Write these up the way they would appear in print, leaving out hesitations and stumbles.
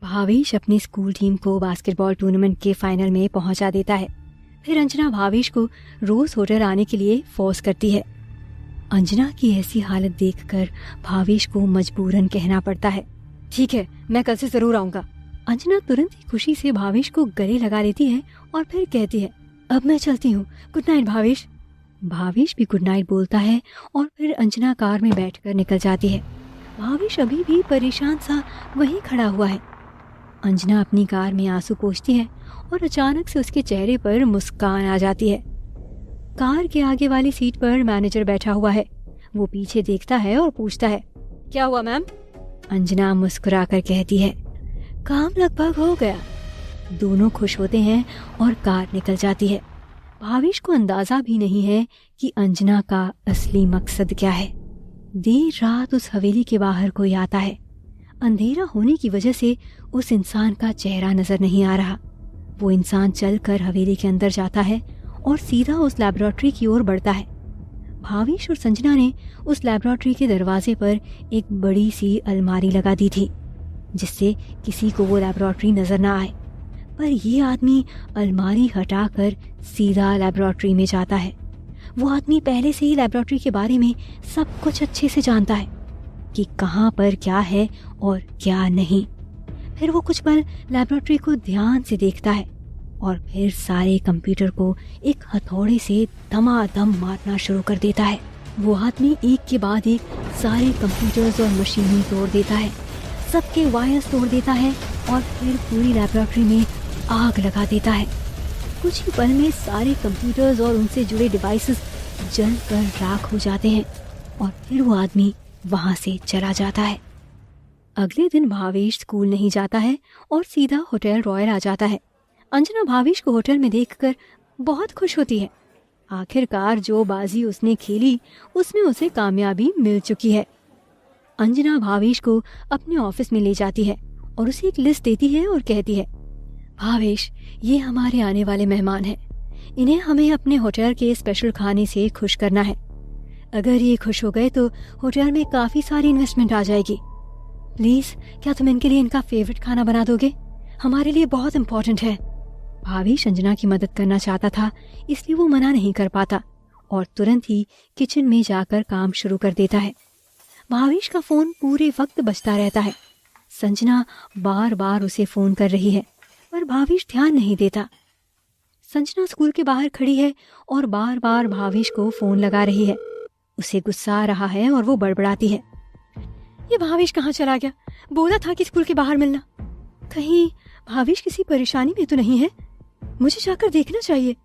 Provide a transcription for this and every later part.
भावेश अपनी school team को basketball tournament के फाइनल में पहुंचा देता है। फिर अंजना भावेश को रोज होटल आने के लिए फोर्स करती है। अंजना की ऐसी हालत देखकर भावेश को मजबूरन कहना पड़ता है, ठीक है, मैं कल से जरूर आऊंगा। अंजना तुरंत ही खुशी से भावेश को गले लगा लेती है और फिर कहती है, अब मैं चलती हूँ, गुड नाइट भावेश। भावेश भी गुड नाइट बोलता है और फिर अंजना कार में बैठकर निकल जाती है। भावेश अभी भी परेशान सा वहीं खड़ा हुआ है। अंजना अपनी कार में आंसू पोंछती है और अचानक से उसके चेहरे पर मुस्कान आ जाती है। कार के आगे वाली सीट पर मैनेजर बैठा हुआ है। वो पीछे देखता है और पूछता है, क्या हुआ मैम? अंजना मुस्कुराकर कहती है, काम लगभग हो गया। दोनों खुश होते हैं और कार निकल जाती है। भावेश को अंदाजा भी नहीं है कि अंजना का असली मकसद क्या है। देर रात उस हवेली के बाहर कोई आता है। अंधेरा होने की वजह से उस इंसान का चेहरा नजर नहीं आ रहा। वो इंसान चलकर हवेली के अंदर जाता है और सीधा उस लैबोरेटरी की ओर बढ़ता है। भावेश और संजना ने उस लैबोरेटरी के दरवाजे पर एक बड़ी सी अलमारी लगा दी थी, जिससे किसी को वो लैबोरेटरी नजर ना आए। पर ये आदमी अलमारी हटाकर सीधा लैबोरेटरी में जाता है। वो आदमी पहले से ही लैबोरेटरी के बारे में सब कुछ अच्छे से जानता है कि कहाँ पर क्या है और क्या नहीं। फिर वो कुछ पल लैबोरेटरी को ध्यान से देखता है और फिर सारे कंप्यूटर को एक हथौड़े से धमाधम मारना शुरू कर देता है। वो आदमी एक के बाद एक सारे कंप्यूटर्स और मशीनें तोड़ देता है, सबके वायर्स तोड़ देता है और फिर पूरी लैबोरेटरी में आग लगा देता है। कुछ ही पल में सारे कंप्यूटर्स और उनसे जुड़े डिवाइसेस जलकर राख हो जाते हैं और फिर वो आदमी वहां से चला जाता है। अगले दिन भावेश स्कूल नहीं जाता है और सीधा होटल रॉयल आ जाता है। अंजना भावेश को होटल में देखकर बहुत खुश होती है। आखिरकार जो बाजी उसने खेली उसमें उसे कामयाबी मिल चुकी है। अंजना भावेश को अपने ऑफिस में ले जाती है और उसे एक लिस्ट देती है और कहती है, भावेश, ये हमारे आने वाले मेहमान हैं। इन्हें हमें अपने होटल के स्पेशल खाने से खुश करना है। अगर ये खुश हो गए तो होटल में काफी सारी इन्वेस्टमेंट आ जाएगी। प्लीज, क्या तुम इनके लिए इनका फेवरेट खाना बना दोगे? हमारे लिए बहुत इम्पोर्टेंट है। भावेश अंजना की मदद करना चाहता था, इसलिए वो मना नहीं कर पाता और तुरंत ही किचन में जाकर काम शुरू कर देता है। भावेश का फोन पूरे वक्त बजता रहता है। संजना बार बार उसे फोन कर रही है, पर भावेश ध्यान नहीं देता। संजना स्कूल के बाहर खड़ी है और बार बार भावेश को फोन लगा रही है। उसे गुस्सा आ रहा है और वो बड़बड़ाती है, ये भावेश कहाँ चला गया? बोला था कि स्कूल के बाहर मिलना। कहीं भावेश किसी परेशानी में तो नहीं है? मुझे जाकर देखना चाहिए।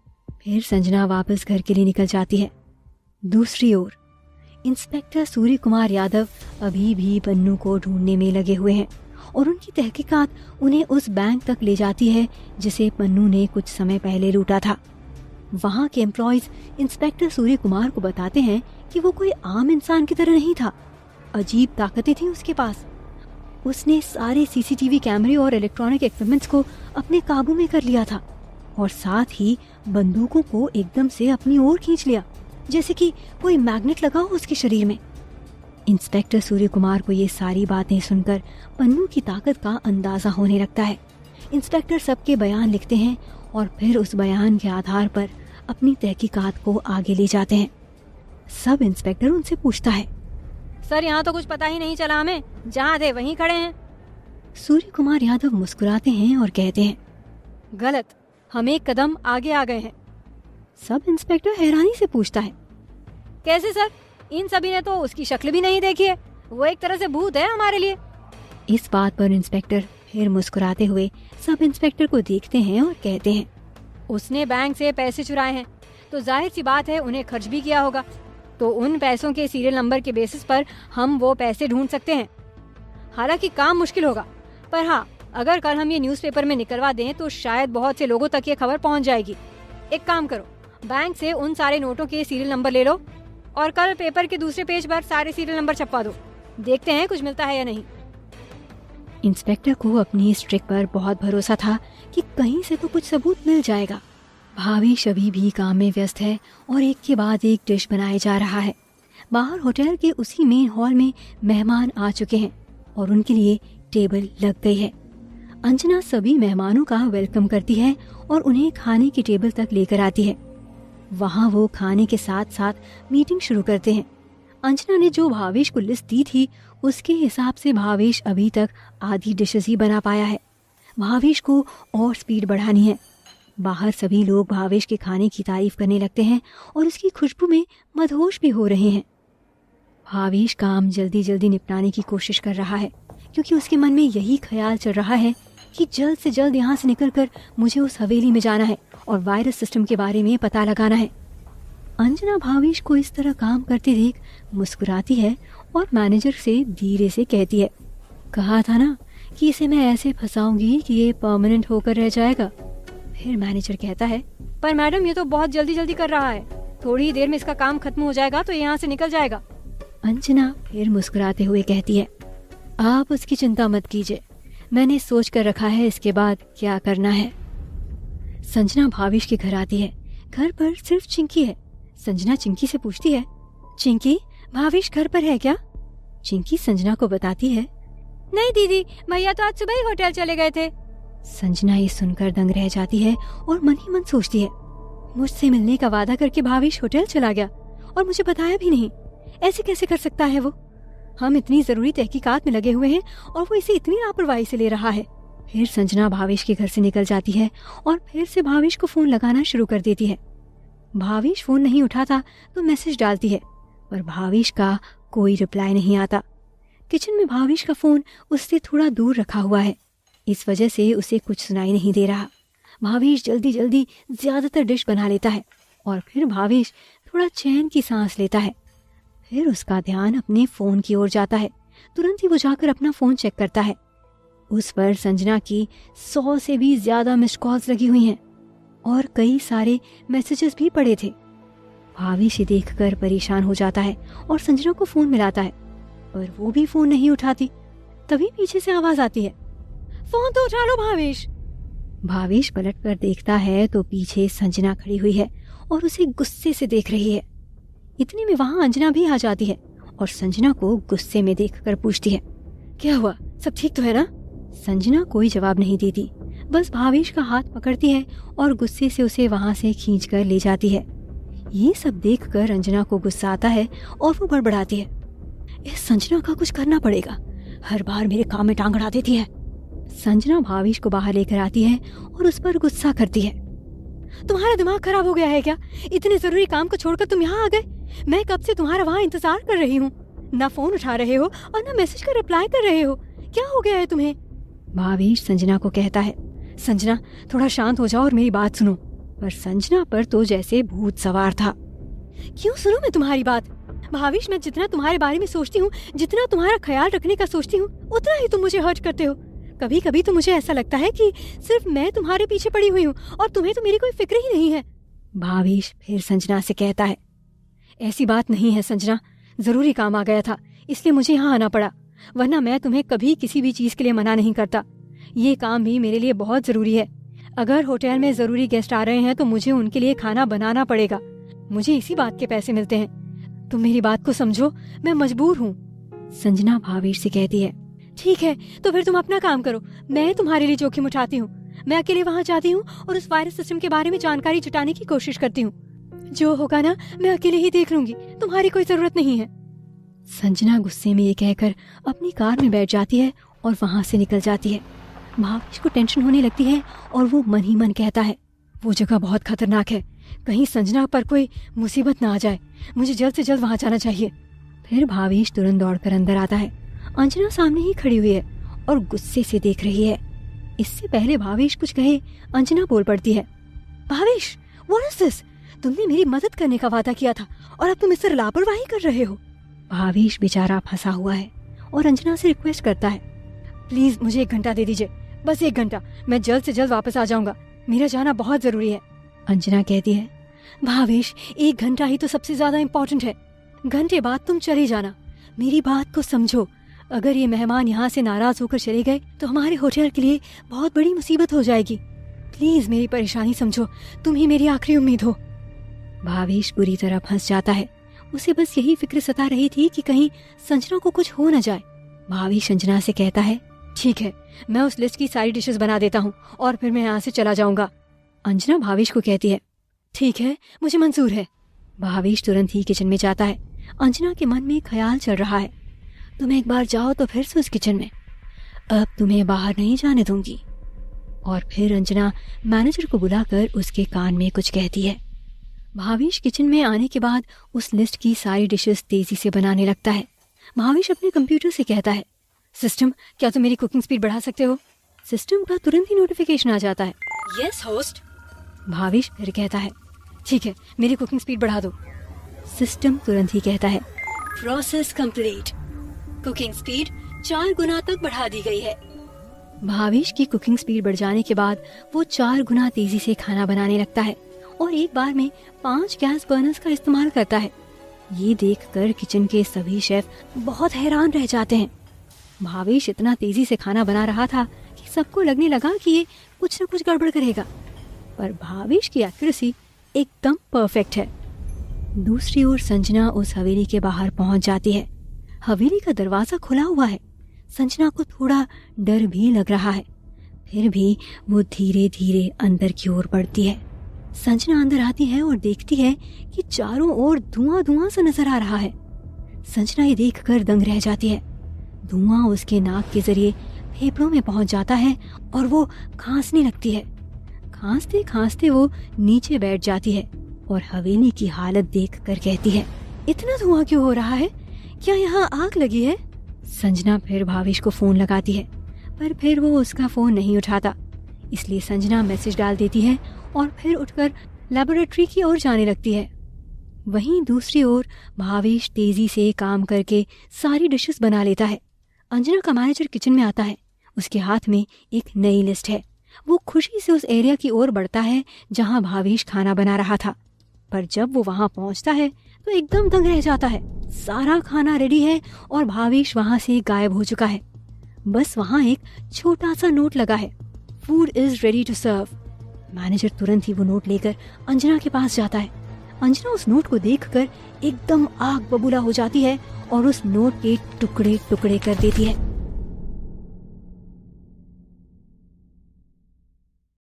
फिर संजना वापस घर के लिए निकल जाती है। दूसरी ओर इंस्पेक्टर सूर्य कुमार यादव अभी भी पन्नू को ढूंढने में लगे हुए हैं और उनकी तहकीकात उन्हें उस बैंक तक ले जाती है जिसे पन्नू ने कुछ समय पहले लूटा था। वहाँ के एम्प्लॉयज इंस्पेक्टर सूर्य कुमार को बताते हैं कि वो कोई आम इंसान की तरह नहीं था। अजीब ताकतें थी उसके पास। उसने सारे सीसीटीवी कैमरे और इलेक्ट्रॉनिक इक्विपमेंट्स को अपने काबू में कर लिया था और साथ ही बंदूकों को एकदम से अपनी ओर खींच लिया, जैसे कि कोई मैग्नेट लगा हो उसके शरीर में। इंस्पेक्टर सूर्य कुमार को ये सारी बातें सुनकर पन्नू की ताकत का अंदाजा होने लगता है। इंस्पेक्टर सबके बयान लिखते हैं और फिर उस बयान के आधार पर अपनी तहकीकात को आगे ले जाते हैं। सब इंस्पेक्टर उनसे पूछता है, सर, यहाँ तो कुछ पता ही नहीं चला हमें, जहाँ थे वहीं खड़े हैं। सूर्य कुमार यादव मुस्कुराते हैं और कहते हैं, गलत, हम एक कदम आगे आ गए हैं। सब इंस्पेक्टर हैरानी से पूछता है, कैसे सर? इन सभी ने तो उसकी शक्ल भी नहीं देखी है। वो एक तरह से भूत है हमारे लिए। इस बात पर इंस्पेक्टर फिर मुस्कुराते हुए सब इंस्पेक्टर को देखते हैं और कहते हैं, उसने बैंक से पैसे चुराए हैं तो जाहिर सी बात है उन्हें खर्च भी किया होगा। तो उन पैसों के सीरियल नंबर के बेसिस पर हम वो पैसे ढूंढ सकते हैं। हालांकि काम मुश्किल होगा, पर हाँ, अगर कल हम ये न्यूज़पेपर में निकलवा दें तो शायद बहुत से लोगों तक ये खबर पहुंच जाएगी। एक काम करो, बैंक से उन सारे नोटों के सीरियल नंबर ले लो और कल पेपर के दूसरे पेज पर सारे सीरियल नंबर छपवा दो। देखते हैं कुछ मिलता है या नहीं। इंस्पेक्टर को अपनी इस ट्रिक पर बहुत भरोसा था कि कहीं से तो कुछ सबूत मिल जाएगा। भावेश अभी भी काम में व्यस्त है और एक के बाद एक डिश बनाया जा रहा है। बाहर होटल के उसी मेन हॉल में मेहमान आ चुके हैं और उनके लिए टेबल लग गई है। अंजना सभी मेहमानों का वेलकम करती है और उन्हें खाने की टेबल तक लेकर आती है। वहाँ वो खाने के साथ साथ मीटिंग शुरू करते हैं। अंजना ने जो भावेश को लिस्ट दी थी उसके हिसाब से भावेश अभी तक आधी डिशेस ही बना पाया है। भावेश को और स्पीड बढ़ानी है। बाहर सभी लोग भावेश के खाने की तारीफ करने लगते हैं और उसकी खुशबू में मदहोश भी हो रहे हैं। भावेश काम जल्दी जल्दी निपटाने की कोशिश कर रहा है क्योंकि उसके मन में यही ख्याल चल रहा है कि जल्द से जल्द यहाँ से निकलकर मुझे उस हवेली में जाना है और वायरस सिस्टम के बारे में पता लगाना है। अंजना भावेश को इस तरह काम करते देख मुस्कुराती है और मैनेजर से धीरे से कहती है, कहा था ना कि इसे मैं ऐसे फंसाऊंगी कि ये परमानेंट होकर रह जाएगा। फिर मैनेजर कहता है, पर मैडम ये तो बहुत जल्दी जल्दी कर रहा है, थोड़ी ही देर में इसका काम खत्म हो जाएगा तो यहाँ से निकल जाएगा। अंजना फिर मुस्कुराते हुए कहती है, आप उसकी चिंता मत कीजिए, मैंने सोच कर रखा है इसके बाद क्या करना है। संजना भावेश के घर आती है। घर पर सिर्फ चिंकी है। संजना चिंकी से पूछती है, चिंकी भावेश घर पर है क्या? चिंकी संजना को बताती है, नहीं दीदी, भैया तो आज सुबह ही होटल चले गए थे। संजना ये सुनकर दंग रह जाती है और मन ही मन सोचती है, मुझसे मिलने का वादा करके भावेश होटल चला गया और मुझे बताया भी नहीं। ऐसे कैसे कर सकता है वो? हम इतनी जरूरी तहकीकात में लगे हुए हैं और वो इसे इतनी लापरवाही से ले रहा है। फिर संजना भावेश के घर से निकल जाती है और फिर से भावेश को फोन लगाना शुरू कर देती है। भावेश फोन नहीं उठाता तो मैसेज डालती है, पर भावेश का कोई रिप्लाई नहीं आता। किचन में भावेश का फोन उससे थोड़ा दूर रखा हुआ है, इस वजह से उसे कुछ सुनाई नहीं दे रहा। भावेश जल्दी जल्दी ज्यादातर डिश बना लेता है और फिर भावेश थोड़ा चैन की सांस लेता है। फिर उसका ध्यान अपने फोन की ओर जाता है। तुरंत ही वो जाकर अपना फोन चेक करता है। उस पर संजना की 100 से भी ज्यादा मिस्ड कॉल्स लगी हुई हैं और कई सारे मैसेजेस भी पड़े थे। भावेश देखकर परेशान हो जाता है और संजना को फोन मिलाता है, पर वो भी फोन नहीं उठाती। तभी पीछे से आवाज आती है, फोन तो उठा लो भावेश। भावेश पलट कर देखता है तो पीछे संजना खड़ी हुई है और उसे गुस्से से देख रही है। इतने में वहाँ अंजना भी आ जाती है और संजना को गुस्से में देखकर पूछती है, क्या हुआ, सब ठीक तो है ना? संजना कोई जवाब नहीं देती, बस भावेश का हाथ पकड़ती है और गुस्से से उसे वहाँ से खींचकर ले जाती है। ये सब देखकर अंजना को गुस्सा आता है और वो बड़बड़ाती है, इस संजना का कुछ करना पड़ेगा, हर बार मेरे काम में टांग अड़ा देती है। संजना भावेश को बाहर लेकर आती है और उस पर गुस्सा करती है, तुम्हारा दिमाग खराब हो गया है क्या? इतने जरूरी काम को छोड़कर तुम यहाँ आ गए। मैं कब से तुम्हारा वहाँ इंतजार कर रही हूँ, ना फोन उठा रहे हो और ना मैसेज का रिप्लाई कर रहे हो, क्या हो गया है तुम्हें? भावेश संजना को कहता है, संजना थोड़ा शांत हो जाओ और मेरी बात सुनो। पर संजना पर तो जैसे भूत सवार था। क्यों सुनो मैं तुम्हारी बात? भावेश, मैं जितना तुम्हारे बारे में सोचती हूँ, जितना तुम्हारा ख्याल रखने का सोचती हूँ, उतना ही तुम मुझे हर्ट करते हो। कभी कभी तो मुझे ऐसा लगता है कि सिर्फ मैं तुम्हारे पीछे पड़ी हुई हूँ और तुम्हें तो मेरी कोई फिक्र ही नहीं है। भावेश फिर संजना से कहता है, ऐसी बात नहीं है संजना, जरूरी काम आ गया था इसलिए मुझे यहाँ आना पड़ा, वरना मैं तुम्हें कभी किसी भी चीज के लिए मना नहीं करता। ये काम भी मेरे लिए बहुत जरूरी है। अगर होटल में जरूरी गेस्ट आ रहे हैं तो मुझे उनके लिए खाना बनाना पड़ेगा, मुझे इसी बात के पैसे मिलते हैं। तुम मेरी बात को समझो, मैं मजबूर हूँ। संजना भावेश से कहती है, ठीक है तो फिर तुम अपना काम करो, मैं तुम्हारे लिए जोखिम उठाती हूँ। मैं अकेले वहाँ जाती हूँ और उस वायरस सिस्टम के बारे में जानकारी जुटाने की कोशिश करती हूँ। जो होगा ना मैं अकेले ही देख लूंगी, तुम्हारी कोई जरूरत नहीं है। संजना गुस्से में ये कहकर अपनी कार में बैठ जाती है और वहाँ से निकल जाती है। भावेश को टेंशन होने लगती है और वो मन ही मन कहता है, वो जगह बहुत खतरनाक है, कहीं संजना पर कोई मुसीबत ना आ जाए, मुझे जल्द से जल्द वहाँ जाना चाहिए। फिर भावेश तुरंत दौड़कर अंदर आता है। अंजना सामने ही खड़ी हुई है और गुस्से से देख रही है। इससे पहले भावेश कुछ कहे, अंजना बोल पड़ती है, भावेश व्हाट इज दिस? तुमने मेरी मदद करने का वादा किया था और अब तुम इस तरह लापरवाही कर रहे हो। भावेश बेचारा फंसा हुआ है और अंजना से रिक्वेस्ट करता है, प्लीज मुझे 1 घंटा दे दीजिए, बस 1 घंटा, मैं जल्द से जल्द वापस आ जाऊंगा, मेरा जाना बहुत जरूरी है। अंजना कहती है, भावेश 1 घंटा ही तो सबसे ज्यादा इम्पोर्टेंट है, घंटे बाद तुम चले जाना। मेरी बात को समझो, अगर ये मेहमान यहाँ से नाराज होकर चले गए तो हमारे होटल के लिए बहुत बड़ी मुसीबत हो जाएगी। प्लीज मेरी परेशानी समझो, तुम ही मेरी आखिरी उम्मीद हो। भावेश बुरी तरह फंस जाता है। उसे बस यही फिक्र सता रही थी कि कहीं संजना को कुछ हो न जाए। भावेश संजना से कहता है, ठीक है, मैं उस लिस्ट की सारी डिशेस बना देता हूँ और फिर मैं यहाँ से चला जाऊंगा। अंजना भावेश को कहती है, ठीक है, मुझे मंजूर है। भावेश तुरंत ही किचन में जाता है। अंजना के मन में ख्याल चल रहा है, तुम एक बार जाओ तो फिर से उस किचन में, अब तुम्हें बाहर नहीं जाने दूंगी। और फिर अंजना मैनेजर को बुलाकर उसके कान में कुछ कहती है। भावेश किचन में आने के बाद उस लिस्ट की सारी डिशेस तेजी से बनाने लगता है। भावेश अपने कंप्यूटर से कहता है, सिस्टम, क्या तुम मेरी कुकिंग स्पीड बढ़ा सकते हो? सिस्टम का तुरंत ही नोटिफिकेशन आ जाता है। Yes host. भावेश फिर कहता है, ठीक है, मेरी कुकिंग स्पीड बढ़ा दो। सिस्टम तुरंत ही कहता है, प्रोसेस कंप्लीट, कुकिंग स्पीड 4 गुना तक बढ़ा दी गई है। भावेश की कुकिंग स्पीड बढ़ जाने के बाद वो 4 गुना तेजी से खाना बनाने लगता है और एक बार में 5 गैस बर्नर्स का इस्तेमाल करता है। ये देखकर किचन के सभी शेफ बहुत हैरान रह जाते हैं। भावेश इतना तेजी से खाना बना रहा था कि सबको लगने लगा कि ये कुछ न कुछ गड़बड़ करेगा, पर भावेश की एक्यूरेसी एकदम परफेक्ट है। दूसरी ओर संजना उस हवेली के बाहर पहुंच जाती है। हवेली का दरवाजा खुला हुआ है। संजना को थोड़ा डर भी लग रहा है, फिर भी वो धीरे धीरे अंदर की ओर बढ़ती है। संजना अंदर आती है और देखती है कि चारों ओर धुआं धुआं सा नजर आ रहा है। संजना ये देखकर दंग रह जाती है। धुआं उसके नाक के जरिए फेफड़ों में पहुंच जाता है और वो खांसने लगती है। खांसते खांसते वो नीचे बैठ जाती है और हवेली की हालत देखकर कहती है, इतना धुआं क्यों हो रहा है? क्या यहाँ आग लगी है? संजना फिर भावेश को फोन लगाती है, पर फिर वो उसका फोन नहीं उठाता। इसलिए संजना मैसेज डाल देती है और फिर उठकर लेबोरेटरी की ओर जाने लगती है। वहीं दूसरी ओर भावेश तेजी से काम करके सारी डिशेस बना लेता है। अंजना का मैनेजर किचन में आता है। उसके हाथ में एक नई लिस्ट है। वो खुशी से उस एरिया की ओर बढ़ता है जहां भावेश खाना बना रहा था, पर जब वो वहां पहुंचता है तो एकदम दंग रह जाता है। सारा खाना रेडी है और भावेश वहां से गायब हो चुका है। बस वहां एक छोटा सा नोट लगा है, food is ready to serve. Manager तुरंत ही वो नोट लेकर अंजना के पास जाता है। अंजना उस नोट को देखकर एकदम आग बबूला हो जाती है और उस नोट के टुकड़े टुकड़े कर देती है।